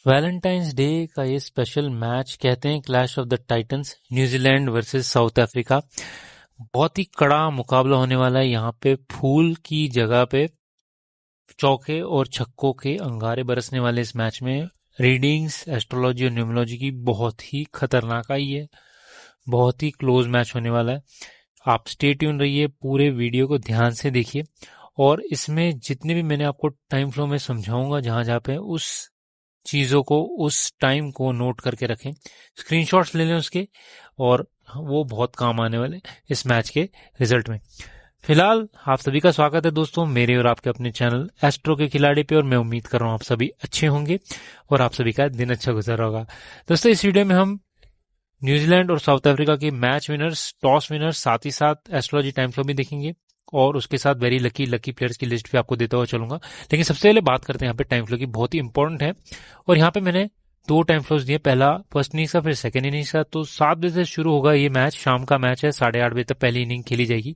Valentine's day का ये special match कहते हैं clash of the Titans, New Zealand versus south Africa. बहुत ही कड़ा मुकाबला होने वाला है। यहाँ पे फूल की जगह पे चौके और छक्कों के अंगारे बरसने वाले इस मैच में। रीडिंग्स एस्ट्रोलॉजी और न्यूमरोलॉजी की बहुत ही खतरनाक आई है। बहुत ही क्लोज मैच होने वाला है। आप स्टे ट्यून रहिए, पूरे वीडियो को ध्यान से देखिए और इसमें जितने भी मैंने आपको टाइम फ्लो में समझाऊंगा, जहां जहां पे उस चीज़ों को, उस टाइम को नोट करके रखें, स्क्रीनशॉट्स ले लें उसके, और वो बहुत काम आने वाले इस मैच के रिजल्ट में। फिलहाल आप सभी का स्वागत है दोस्तों मेरे और आपके अपने चैनल एस्ट्रो के खिलाड़ी पे, और मैं उम्मीद कर रहा हूँ आप सभी अच्छे होंगे और आप सभी का दिन अच्छा गुजर रहा होगा। दोस्तों इस वीडियो में हम न्यूजीलैंड और साउथ अफ्रीका के मैच विनर्स, टॉस विनर्स, साथ ही साथ एस्ट्रोलॉजी टाइम फ्लो भी देखेंगे और उसके साथ वेरी लकी प्लेयर्स की लिस्ट भी आपको देता हुआ चलूंगा। लेकिन सबसे पहले बात करते हैं यहाँ पे टाइम फ्लो की, बहुत ही इंपॉर्टेंट है। और यहाँ पे मैंने दो टाइम फ्लोज दिए, पहला फर्स्ट इनिंग्स का, फिर सेकंड इनिंग्स का। तो 7 बजे से शुरू होगा ये मैच, शाम का मैच है, 8:30 बजे तक पहली इनिंग खेली जाएगी।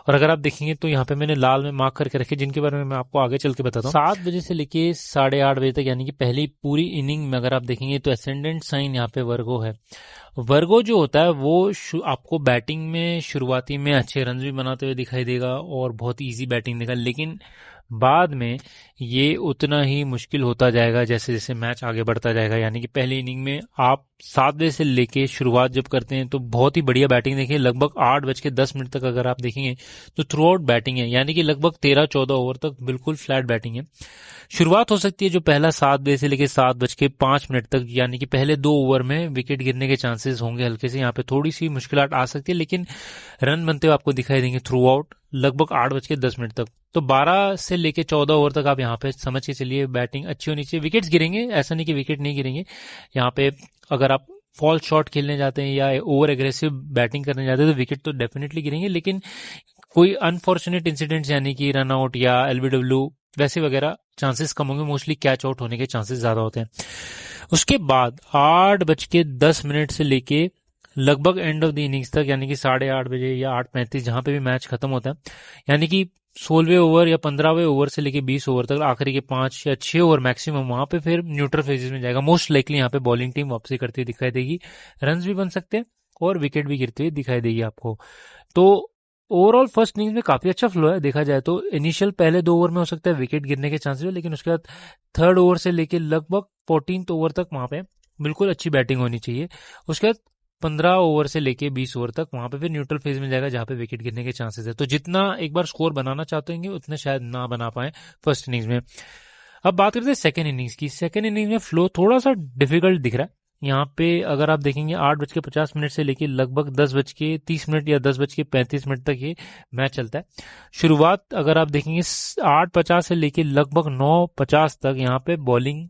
और अगर आप देखेंगे तो यहाँ पे मैंने लाल में मार्क करके रखे, जिनके बारे में मैं आपको आगे चल के बताता हूँ। 7 बजे से लेके 8:30 बजे तक, यानी कि पहली पूरी इनिंग में अगर आप देखेंगे तो एसेंडेंट साइन यहाँ पे वर्गो है। वर्गो जो होता है वो आपको बैटिंग में शुरुआती में अच्छे रन भी बनाते हुए दिखाई देगा और बहुत इजी बैटिंग देगा, लेकिन बाद में ये उतना ही मुश्किल होता जाएगा जैसे जैसे मैच आगे बढ़ता जाएगा। यानी कि पहली इनिंग में आप 7 बजे से लेके शुरुआत जब करते हैं तो बहुत ही बढ़िया बैटिंग देखें, लगभग 8:10 तक अगर आप देखेंगे तो थ्रू आउट बैटिंग है, यानी कि लगभग 13-14 ओवर तक बिल्कुल फ्लैट बैटिंग है। शुरुआत हो सकती है जो पहला 7 बजे से लेकर 7:05 तक, यानी कि पहले 2 ओवर में विकेट गिरने के चांसेस होंगे हल्के से, यहाँ पे थोड़ी सी मुश्किलात आ सकती है, लेकिन रन बनते हुए आपको दिखाई देंगे थ्रू आउट लगभग 8:10 तक। तो 12 से लेके 14 ओवर तक आप यहाँ पे समझ के चलिए बैटिंग अच्छी होनी चाहिए। विकेट्स गिरेंगे, ऐसा नहीं कि विकेट नहीं गिरेंगे। यहाँ पे अगर आप फॉल शॉट खेलने जाते हैं या ओवर एग्रेसिव बैटिंग करने जाते हैं तो विकेट तो डेफिनेटली गिरेंगे, लेकिन कोई अनफॉर्चुनेट इंसिडेंट्स यानी कि रन आउट या एलबीडब्ल्यू वैसे वगैरह चांसेस कम होंगे। मोस्टली कैच आउट होने के चांसेस ज्यादा होते हैं। उसके बाद 8:10 से लेके लगभग एंड ऑफ द इनिंग्स तक, यानी कि 8:30 या 8:35 जहां पे भी मैच खत्म होता है, यानी कि 16वें ओवर या 15वें ओवर से लेके 20 ओवर तक, आखिरी के 5 या 6 ओवर मैक्सिमम, वहां पे फिर न्यूट्रल फेजेस में जाएगा। मोस्ट लाइकली यहाँ पे बॉलिंग टीम वापसी करती दिखाई देगी, रन भी बन सकते हैं और विकेट भी गिरते हुए दिखाई देगी आपको। तो ओवरऑल फर्स्ट इनिंग्स में काफी अच्छा फ्लो है देखा जाए तो। इनिशियल पहले 2 ओवर में हो सकता है विकेट गिरने के चांसेस हो, लेकिन उसके बाद थर्ड ओवर से लेके लगभग 14th ओवर तक वहां पे बिल्कुल अच्छी बैटिंग होनी चाहिए। उसके बाद 15 ओवर से लेके 20 ओवर तक वहां पे फिर न्यूट्रल फेज में जाएगा जहां पे विकेट गिरने के चांसेस है। तो जितना एक बार स्कोर बनाना चाहते होंगे उतने शायद ना बना पाए फर्स्ट इनिंग्स में। अब बात करते हैं सेकंड इनिंग्स की। सेकंड इनिंग्स में फ्लो थोड़ा सा डिफिकल्ट दिख रहा है। यहाँ पे अगर आप देखेंगे 8:50 से लेके लगभग 10:30 या 10:35 तक ये मैच चलता है। शुरुआत अगर आप देखेंगे 8:50 से लेके लगभग 9:50 तक, यहाँ पे बॉलिंग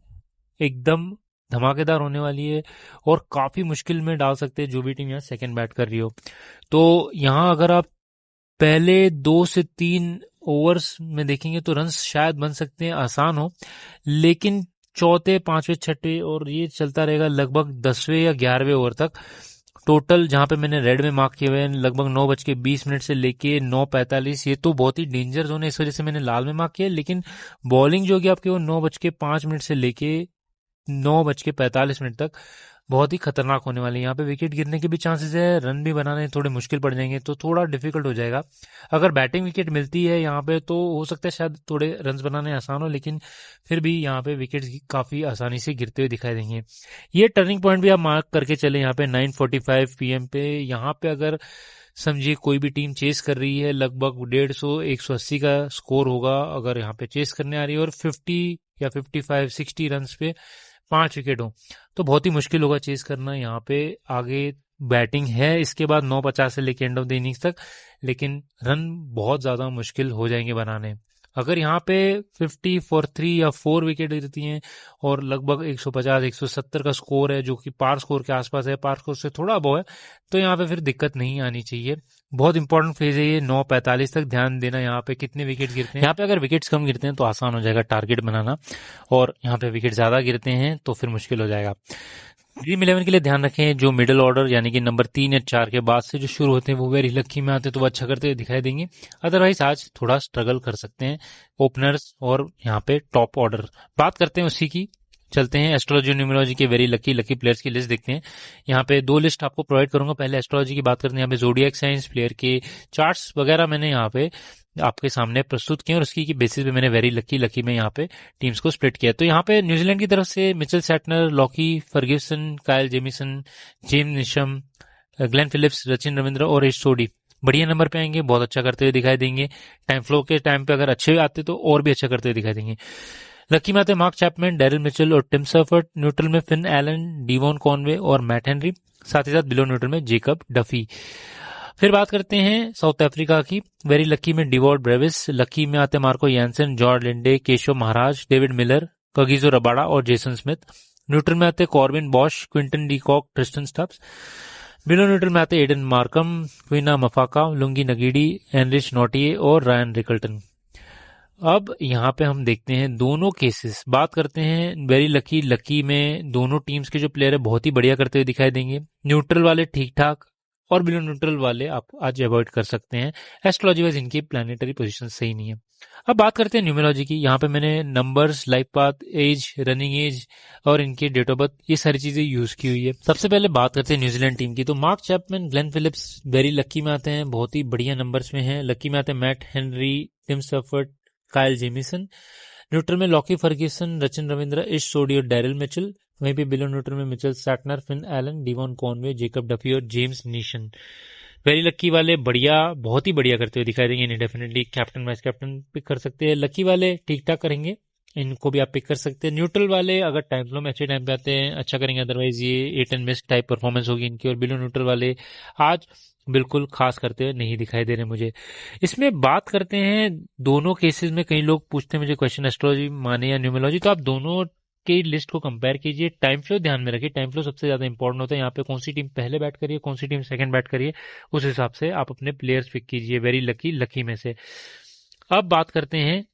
एकदम धमाकेदार होने वाली है और काफी मुश्किल में डाल सकते हैं जो भी टीम यहाँ सेकंड बैट कर रही हो। तो यहाँ अगर आप पहले 2 से 3 ओवर्स में देखेंगे तो रन्स शायद बन सकते हैं, आसान हो, लेकिन चौथे, पांचवें, छठे और ये चलता रहेगा लगभग 10वें या 11वें ओवर तक। टोटल जहां पे मैंने रेड में मार्क किए हुए हैं लगभग 9:20 से लेके 9:45, ये तो बहुत ही डेंजर जोन है, इस वजह से मैंने लाल में मार्क किया। लेकिन बॉलिंग जो होगी आपकी वो 9:05 से लेके 9:45 तक बहुत ही खतरनाक होने वाली है। यहाँ पे विकेट गिरने के भी चांसेस है, रन भी बनाने थोड़े मुश्किल पड़ जाएंगे, तो थोड़ा डिफिकल्ट हो जाएगा। अगर बैटिंग विकेट मिलती है यहाँ पे तो हो सकता है शायद थोड़े रन बनाने आसान हो, लेकिन फिर भी यहाँ पे विकेट काफी आसानी से गिरते हुए दिखाई देंगे। ये टर्निंग पॉइंट भी आप मार्क करके चले यहाँ पे 9:45 PM पे। यहाँ पे अगर समझिए कोई भी टीम चेस कर रही है, लगभग 150-180 का स्कोर होगा अगर यहाँ पे चेस करने आ रही है, और 50 या 55-60 रन पे 5 विकेट हो तो बहुत ही मुश्किल होगा चेस करना। यहाँ पे आगे बैटिंग है इसके बाद 9:50 से लेके एंड ऑफ द इनिंग्स तक, लेकिन रन बहुत ज्यादा मुश्किल हो जाएंगे बनाने। अगर यहाँ पे 50 फॉर 3 या 4 विकेट गिरती हैं और लगभग 150-170 का स्कोर है जो कि पार स्कोर के आसपास है, पार स्कोर से थोड़ा अबव है, तो यहाँ पे फिर दिक्कत नहीं आनी चाहिए। बहुत इंपॉर्टेंट फेज है ये 9:45 तक, ध्यान देना यहाँ पे कितने विकेट गिरते हैं। यहाँ पे अगर विकेट्स कम गिरते हैं तो आसान हो जाएगा टारगेट बनाना, और यहाँ पे विकेट ज्यादा गिरते हैं तो फिर मुश्किल हो जाएगा। ड्रीम 11 के लिए ध्यान रखें जो मिडिल ऑर्डर यानी कि नंबर 3 या 4 के बाद से जो शुरू होते हैं वो वेरी लकी में आते हैं तो वो अच्छा करते हुए दिखाई देंगे। अदरवाइज आज थोड़ा स्ट्रगल कर सकते हैं ओपनर्स और यहाँ पे टॉप ऑर्डर। बात करते हैं उसी की चलते हैं एस्ट्रोलॉजी न्यूमरोलॉजी के वेरी लकी प्लेयर्स की लिस्ट देखते हैं। यहाँ पे 2 लिस्ट आपको प्रोवाइड करूंगा। पहले एस्ट्रोलॉजी की बात करते हैं। यहाँ पे जोडियक साइंस प्लेयर के चार्ट्स वगैरह मैंने यहाँ पे आपके सामने प्रस्तुत किए और उसकी की बेसिस पे मैंने वेरी लकी में यहाँ पे टीम्स को स्प्लिट किया। तो यहाँ पे न्यूजीलैंड की तरफ से Mitchell Santner, Lockie Ferguson, Kyle Jamieson, Jimmy Neesham, Glenn Phillips, Sachin Ravindra और एश सोडी बढ़िया नंबर पे आएंगे, बहुत अच्छा करते हुए दिखाई देंगे। टाइम फ्लो के टाइम पे अगर अच्छे आते तो और भी अच्छा करते हुए दिखाई देंगे। लकी में आते मार्क चैपमैन, डैरिल मिचेल और टिम सर्फर्ट। न्यूट्रल में फिन एलन, डीवॉन कॉनवे और मैट हेनरी। साथ ही साथ बिलो न्यूट्रल में जेकब डफी। फिर बात करते हैं साउथ अफ्रीका की। वेरी लकी में डिवॉर्ड ब्रेविस। लकी में आते Marco Jansen, George Linde, Keshav Maharaj, David Miller, Kagiso Rabada और जेसन स्मिथ। न्यूट्रल में आते Corbin Bosch, Quinton de Kock, Tristan Stubbs. Below neutral में आते Aiden Markham, Kwena Maphaka, Lungi Ngidi, Anrich Nortje और Ryan Rickelton. अब यहाँ पे हम देखते हैं दोनों केसेस। बात करते हैं वेरी लकी में दोनों टीम्स के जो प्लेयर है बहुत ही बढ़िया करते हुए दिखाई देंगे। न्यूट्रल वाले ठीक ठाक और बिलो न्यूट्रल वाले आप आज अवॉइड कर सकते हैं। एस्ट्रोलॉजी वाइज इनकी प्लानिटरी पोजीशन सही नहीं है। अब बात करते हैं न्यूमेरोलॉजी की। यहाँ पे मैंने numbers, life path, age, running age और इनके डेट ऑफ बर्थ ये सारी चीजें यूज की हुई है। सबसे पहले बात करते हैं न्यूजीलैंड टीम की। तो mark Chapman, Glenn Phillips very lucky में आते हैं, बहुत ही बढ़िया नंबर्स में हैं। लकी में आते हैं Matt Henry, Tim Seifert, Kyle Jamieson. Neutral में लॉकी फर्ग्यूसन, सचिन रविंद्र, इश सोडी और डैरिल मिचेल। वहीं पे बिलो न्यूट्रल में Mitchell Santner, Finn Allen, Devon Conway, Jacob Duffy और जेम्स नीशन। वेरी लकी वाले बढ़िया, बहुत ही बढ़िया करते हुए दिखाई देंगे। इन्हें definitely captain vice captain pick कर सकते हैं। लकी वाले ठीक ठाक करेंगे, इनको भी आप पिक कर सकते हैं। न्यूट्रल वाले अगर टाइम फ्लो में अच्छे टाइम पे आते हैं अच्छा करेंगे, अदरवाइज ये 8 एंड मिस टाइप परफॉर्मेंस होगी इनकी। और बिलो न्यूट्रल वाले आज बिल्कुल खास करते हुए नहीं दिखाई दे रहे मुझे। इसमें बात करते हैं दोनों केसेस में। कई लोग पूछते हैं मुझे क्वेश्चन एस्ट्रोलॉजी माने या न्यूमरोलॉजी, तो आप दोनों की लिस्ट को कंपेयर कीजिए। टाइम फ्लो ध्यान में रखिए, टाइम फ्लो सबसे ज्यादा इंपॉर्टेंट होता है। यहाँ पे कौन सी टीम पहले बैट करिए, कौन सी टीम सेकंड बैट करिए, उस हिसाब से आप अपने प्लेयर्स पिक कीजिए वेरी लकी में से। अब बात करते हैं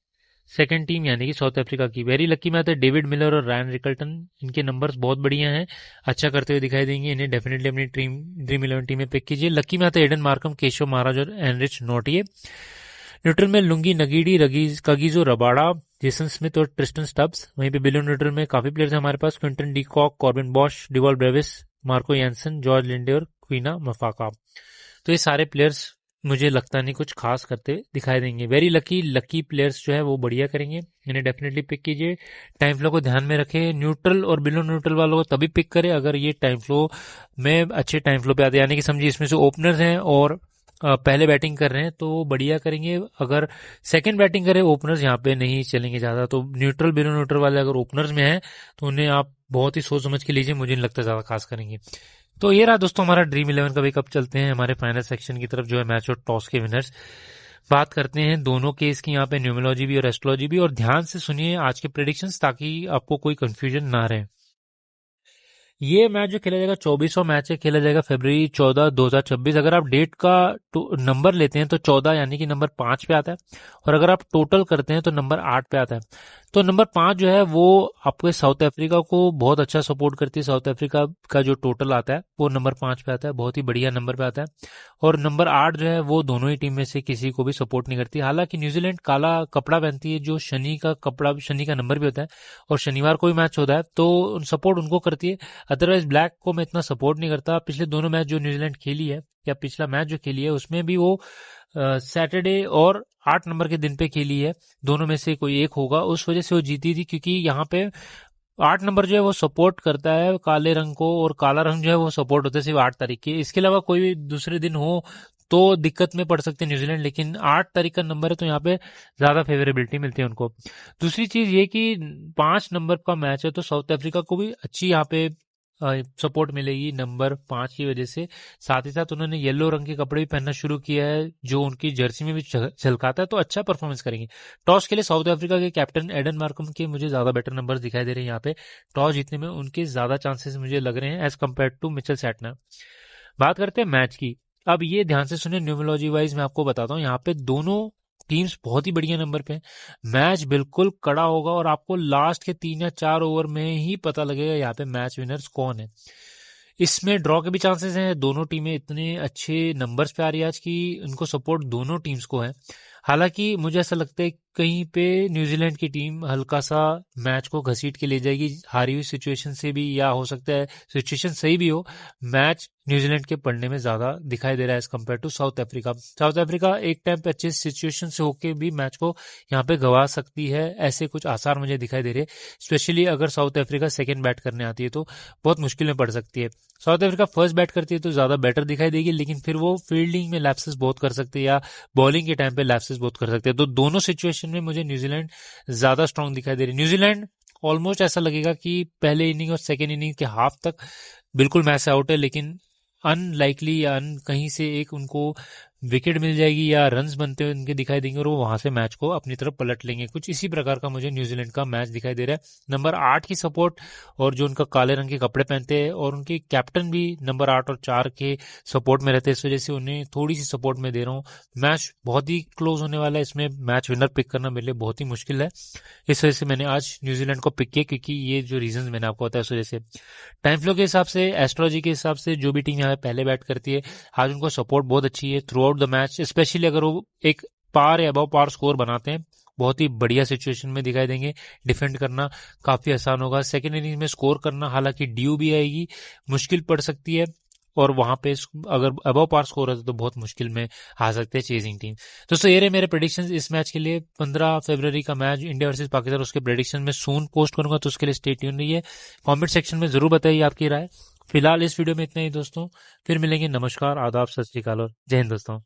सेकंड टीम यानी कि साउथ अफ्रीका की। वेरी लकी में आते हैं डेविड मिलर और रायन रिकल्टन। इनके नंबर्स बहुत बढ़िया हैं, अच्छा करते हुए दिखाई देंगे। इन्हें डेफिनेटली अपनी ड्रीम 11 टीम में पिक कीजिए। लकी में आते हैं एडन मार्कम, केशव महाराज और एनरिच नोटिए। न्यूट्रल में Lungi Ngidi, Kagiso Rabada, Jason Smith और ट्रिस्टन स्टब्स। वहीं पे बिलो न्यूट्रल में काफी प्लेयर्स हैं हमारे पास, Quinton de Kock, Corbin Bosch, Dewald Brevis, Marco Jansen, George Linde और क्वीना मफाका। तो ये सारे प्लेयर्स मुझे लगता नहीं कुछ खास करते दिखाई देंगे। वेरी लकी प्लेयर्स जो है वो बढ़िया करेंगे, इन्हें डेफिनेटली पिक कीजिए। टाइम फ्लो को ध्यान में रखें। न्यूट्रल और बिलो न्यूट्रल वालों को तभी पिक करें अगर ये टाइम फ्लो में अच्छे टाइम फ्लो पे आते, यानी कि समझिए इसमें से ओपनर्स हैं और पहले बैटिंग कर रहे हैं तो बढ़िया करेंगे। अगर सेकंड बैटिंग करें, ओपनर्स यहाँ पे नहीं चलेंगे ज्यादा। तो न्यूट्रल बिलो न्यूट्रल वाले अगर ओपनर्स में हैं तो उन्हें आप बहुत ही सोच समझ के लीजिए, मुझे नहीं लगता ज्यादा खास करेंगे। तो ये रहा दोस्तों हमारा ड्रीम 11 का। भी कब चलते हैं हमारे फाइनल सेक्शन की तरफ, जो है मैच और टॉस के विनर्स। बात करते हैं दोनों केस की, यहाँ पे न्यूमरोलॉजी भी और एस्ट्रोलॉजी भी। और ध्यान से सुनिए आज के प्रेडिक्शंस ताकि आपको कोई कंफ्यूजन ना रहे। ये मैच जो खेला जाएगा 24वां मैच है, खेला जाएगा फरवरी 14, 2026। अगर आप डेट का नंबर लेते हैं तो 14 यानी कि नंबर 5 पे आता है, और अगर आप टोटल करते हैं तो नंबर 8 पे आता है। तो नंबर 5 जो है वो आपके साउथ अफ्रीका को बहुत अच्छा सपोर्ट करती है। साउथ अफ्रीका का जो टोटल आता है वो नंबर 5 पे आता है, बहुत ही बढ़िया नंबर पे आता है। और नंबर 8 जो है वो दोनों ही टीम में से किसी को भी सपोर्ट नहीं करती। हालांकि न्यूजीलैंड काला कपड़ा पहनती है, जो शनि का कपड़ा, शनि का नंबर भी होता है, और शनिवार को भी मैच होता है तो सपोर्ट उनको करती है। अदरवाइज ब्लैक को मैं इतना सपोर्ट नहीं करता। पिछले दोनों मैच जो न्यूजीलैंड खेली है, या पिछला मैच जो खेली है, उसमें भी वो सैटरडे और 8 नंबर के दिन पे खेली है। दोनों में से कोई एक होगा, उस वजह से वो जीती थी, क्योंकि यहाँ पे 8 नंबर जो है वो सपोर्ट करता है काले रंग को, और काला रंग जो है वो सपोर्ट होता है सिर्फ 8 तारीख के। इसके अलावा कोई भी दूसरे दिन हो तो दिक्कत में पड़ सकते हैं न्यूजीलैंड, लेकिन 8 तारीख का नंबर है तो यहाँ पे ज्यादा फेवरेबिलिटी मिलती है उनको। दूसरी चीज ये कि 5 नंबर का मैच है तो साउथ अफ्रीका को भी अच्छी यहाँ पे सपोर्ट मिलेगी नंबर 5 की वजह से। साथ ही साथ उन्होंने येलो रंग के कपड़े भी पहनना शुरू किया है, जो उनकी जर्सी में भी झलकाता है, तो अच्छा परफॉर्मेंस करेंगे। टॉस के लिए साउथ अफ्रीका के कैप्टन एडन मार्कम के मुझे ज्यादा बेटर नंबर दिखाई दे रहे हैं यहाँ पे। टॉस जीतने में उनके ज्यादा चांसेस मुझे लग रहे हैं as compare to Mitchell Santner. बात करते हैं मैच की। अब ये ध्यान से सुनिए, न्यूमरोलॉजी वाइज मैं आपको बताता हूँ, यहाँ पे दोनों टीम्स बहुत ही बढ़िया नंबर पे हैं। मैच बिल्कुल कड़ा होगा और आपको लास्ट के 3 या 4 ओवर में ही पता लगेगा यहाँ पे मैच विनर्स कौन है। इसमें ड्रॉ के भी चांसेस हैं। दोनों टीमें इतने अच्छे नंबर्स पे आ रही है आज की, उनको सपोर्ट दोनों टीम्स को है। हालांकि मुझे ऐसा लगता है कहीं पे न्यूजीलैंड की टीम हल्का सा मैच को घसीट के ले जाएगी हारी हुई सिचुएशन से भी, या हो सकता है सिचुएशन सही भी हो, मैच न्यूजीलैंड के पड़ने में ज्यादा दिखाई दे रहा है as compare to South Africa. South Africa एक टाइम पे अच्छे सिचुएशन से होके भी मैच को यहाँ पे गंवा सकती है, ऐसे कुछ आसार मुझे दिखाई दे रहे हैं। स्पेशली अगर साउथ अफ्रीका सेकंड बैट करने आती है तो बहुत मुश्किल में पड़ सकती है। साउथ अफ्रीका फर्स्ट बैट करती है तो ज्यादा बेटर दिखाई देगी, लेकिन फिर वो फील्डिंग में लैप्सेस बहुत कर सकते हैं या बॉलिंग के टाइम पे लैप्सेस बहुत कर सकते हैं। तो दोनों सिचुएशन में मुझे न्यूजीलैंड ज्यादा स्ट्रांग दिखाई दे रही है। न्यूजीलैंड ऑलमोस्ट ऐसा लगेगा कि पहले इनिंग और सेकेंड इनिंग के हाफ तक बिल्कुल मैच आउट है, लेकिन अनलाइकली या कहीं से एक उनको विकेट मिल जाएगी या रन्स बनते हुए उनके दिखाई देंगे और वो वहां से मैच को अपनी तरफ पलट लेंगे। कुछ इसी प्रकार का मुझे न्यूजीलैंड का मैच दिखाई दे रहा है। नंबर 8 की सपोर्ट और जो उनका काले रंग के कपड़े पहनते हैं और उनके कैप्टन भी नंबर 8 और 4 के सपोर्ट में रहते हैं, इस वजह से उन्हें थोड़ी सी सपोर्ट में दे रहा हूँ। मैच बहुत ही क्लोज होने वाला है, इसमें मैच विनर पिक करना मेरे लिए बहुत ही मुश्किल है। इस वजह से मैंने आज न्यूजीलैंड को पिक किया, क्योंकि ये जो रीजन मैंने आपको बताया उस वजह से। टाइम फ्लो के हिसाब से, एस्ट्रोलॉजी के हिसाब से जो भी टीम यहाँ पहले बैट करती है आज उनको सपोर्ट बहुत अच्छी है through out the match. Specially अगर वो एक पार या अबव पार स्कोर बनाते हैं, बहुत ही बढ़िया सिचुएशन में दिखाई देंगे। डिफेंड करना काफी आसान होगा। सेकेंड इनिंग में स्कोर करना, हालांकि ड्यू भी आएगी, मुश्किल पड़ सकती है, और वहां पे अगर अबव पार स्कोर है तो बहुत मुश्किल में आ सकते हैं चेजिंग टीम। दोस्तों ये रहे मेरे प्रेडिक्शंस इस मैच के लिए। 15 फरवरी का मैच इंडिया वर्सेस पाकिस्तान, उसके प्रेडिक्शन में सून पोस्ट करूंगा, तो उसके लिए स्टे ट्यून रहिए। कमेंट सेक्शन में जरूर बताइए आपकी राय। फिलहाल इस वीडियो में इतना ही दोस्तों, फिर मिलेंगे। नमस्कार, आदाब, सत श्री अकाल और जय हिंद दोस्तों।